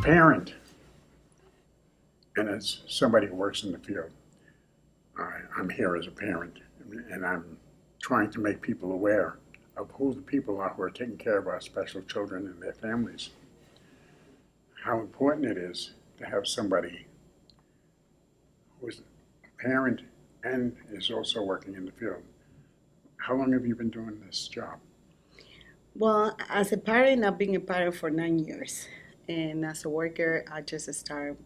parent, and as somebody who works in the field, I'm here as a parent, and I'm trying to make people aware of who the people are who are taking care of our special children and their families. How important it is to have somebody who is a parent and is also working in the field. How long have you been doing this job? Well, as a parent, I've been a parent for 9 years. And as a worker, I just started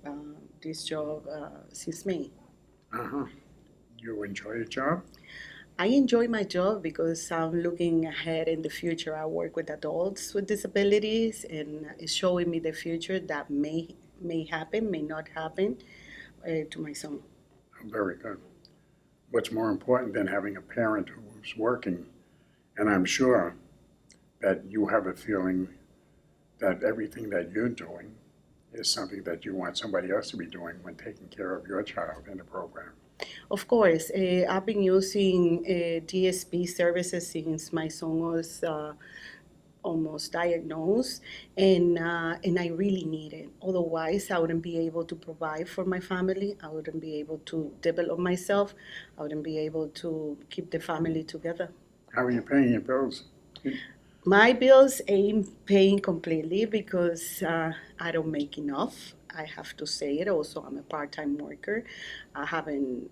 this job since May. Uh-huh. You enjoy your job? I enjoy my job because I'm looking ahead in the future. I work with adults with disabilities, and it's showing me the future that may happen, may not happen to my son. Very good. What's more important than having a parent who's working? And I'm sure that you have a feeling that everything that you're doing is something that you want somebody else to be doing when taking care of your child in the program. Of course, I've been using DSP services since my son was almost diagnosed, and I really need it. Otherwise, I wouldn't be able to provide for my family. I wouldn't be able to develop myself. I wouldn't be able to keep the family together. How are you paying your bills? My bills ain't paying completely because I don't make enough. I have to say it. Also, I'm a part-time worker. I haven't.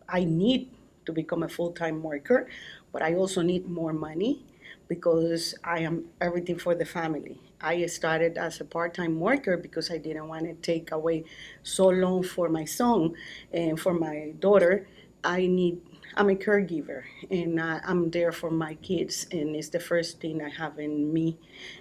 I need to become a full-time worker, but I also need more money because I am everything for the family. I started as a part-time worker because I didn't want to take away so long for my son and for my daughter. I need I'm a caregiver, and I'm there for my kids, and it's the first thing I have in me.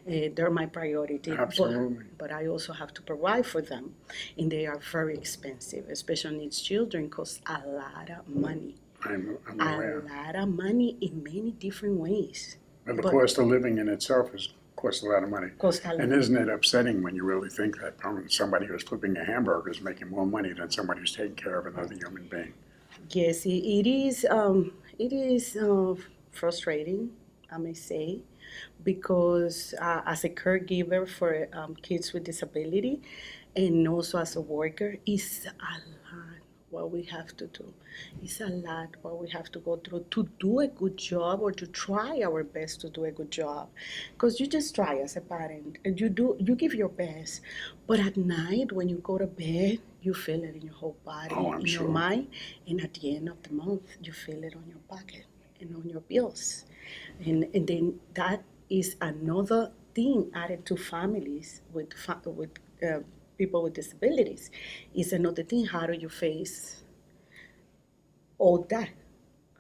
They're my priority, Absolutely. but I also have to provide for them, and they are very expensive. Special needs children cost a lot of money, I'm a aware. lot of money in many different ways. But the But cost of living in itself costs a lot of money. cost a And lot. isn't it upsetting when you really think that somebody who's flipping a hamburger is making more money than somebody who's taking care of another human being? Yes, it is. It is frustrating, I may say, because as a caregiver for kids with disability and also as a worker, it's a lot what we have to do. It's a lot what we have to go through to do a good job or to try our best to do a good job. Because you just try as a parent and you give your best. But at night when you go to bed, you feel it in your whole Oh, body, I'm in your sure. mind, and at the end of the month, you feel it on your pocket and on your bills. And then that is another thing added to families with uh, people with disabilities. Is another thing. How do you face all that?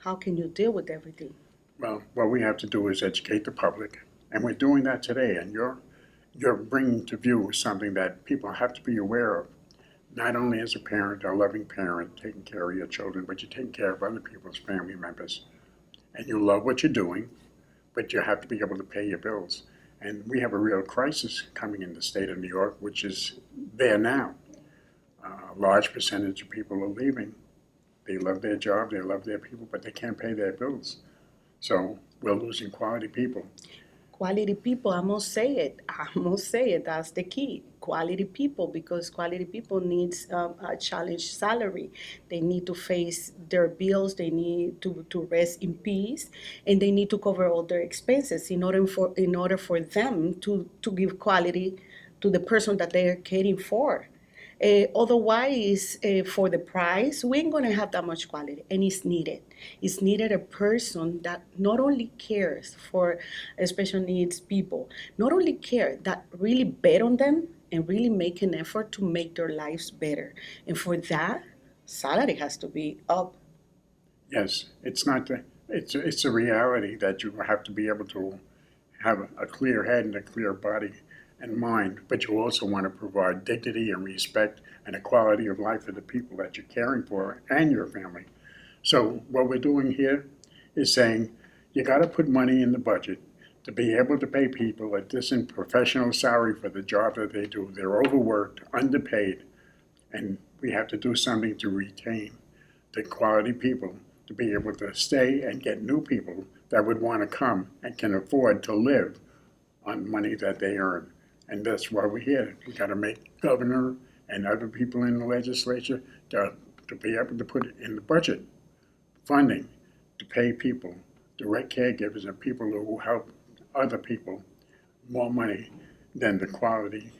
How can you deal with everything? Well, what we have to do is educate the public, and we're doing that today. And you're bringing to view something that people have to be aware of. Not only as a parent, a loving parent, taking care of your children, but you're taking care of other people's family members. And you love what you're doing, but you have to be able to pay your bills. And we have a real crisis coming in the state of New York, which is there now. A large percentage of people are leaving. They love their job, they love their people, but they can't pay their bills. So we're losing quality people. Quality people, I must say it. I must say it. That's the key. Quality people, because quality people needs a challenge salary. They need to face their bills. They need to rest in peace, and they need to cover all their expenses in order for them to give quality to the person that they are caring for. Otherwise, for the price, we ain't gonna have that much quality, and it's needed. It's needed a person that not only cares for special needs people, not only care, that really bet on them and really make an effort to make their lives better. And for that, salary has to be up. Yes, it's not the, it's a reality that you have to be able to have a clear head and a clear body and mind, but you also want to provide dignity and respect and a quality of life for the people that you're caring for and your family. So what we're doing here is saying you got to put money in the budget to be able to pay people a decent professional salary for the job that they do. They're overworked, underpaid, and we have to do something to retain the quality people to be able to stay and get new people that would want to come and can afford to live on money that they earn. And that's why we're here. We got to make governor and other people in the legislature to be able to put it in the budget funding to pay people, direct caregivers and people who will help other people more money than the quality,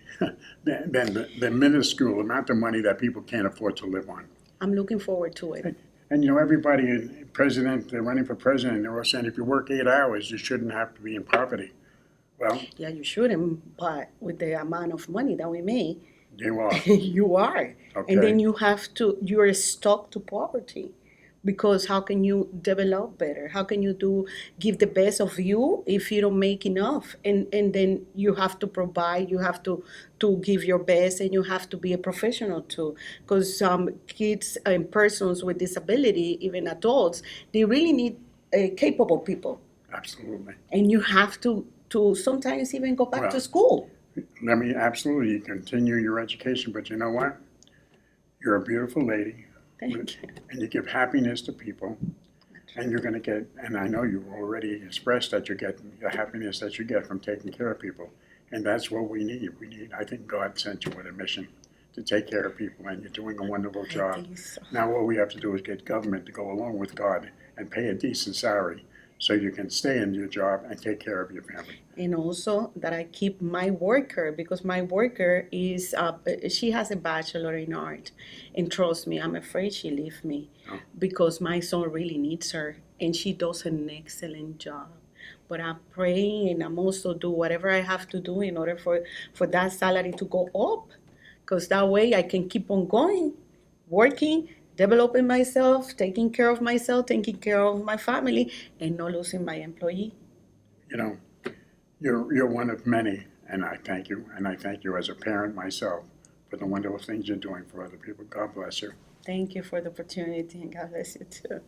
than the minuscule amount of money that people can't afford to live on. I'm looking forward to it. And you know, everybody, president, they're running for president, they're all saying if you work 8 hours, you shouldn't have to be in poverty. Well, Yeah, you shouldn't, but with the amount of money that we make, you are. you are. Okay. And then you're stuck to poverty. Because how can you develop better? How can you give the best of you if you don't make enough? And then you have to provide, you have to give your best, and you have to be a professional too. Because kids and persons with disability, even adults, they really need capable people. Absolutely. And you have to sometimes even go back Well, to school. Absolutely, you continue your education, but you know what? You're a beautiful lady. Thank you. And you give happiness to people, and you're going to get, and I know you've already expressed that you get the happiness that you get from taking care of people. And that's what we need. I think God sent you with a mission to take care of people, and you're doing a wonderful job. think so. Now all we have to do is get government to go along with God and pay a decent salary so you can stay in your job and take care of your family. And also that I keep my worker, because my worker is she has a bachelor in art, and trust me, I'm afraid she leave me Oh. because my son really needs her, and she does an excellent job. But I'm praying, and I'm also do whatever I have to do in order for that salary to go up, because that way I can keep on going, working, developing myself, taking care of myself, taking care of my family, and not losing my employee. You know, you're one of many, and I thank you. And I thank you as a parent myself for the wonderful things you're doing for other people. God bless you. Thank you for the opportunity, and God bless you too.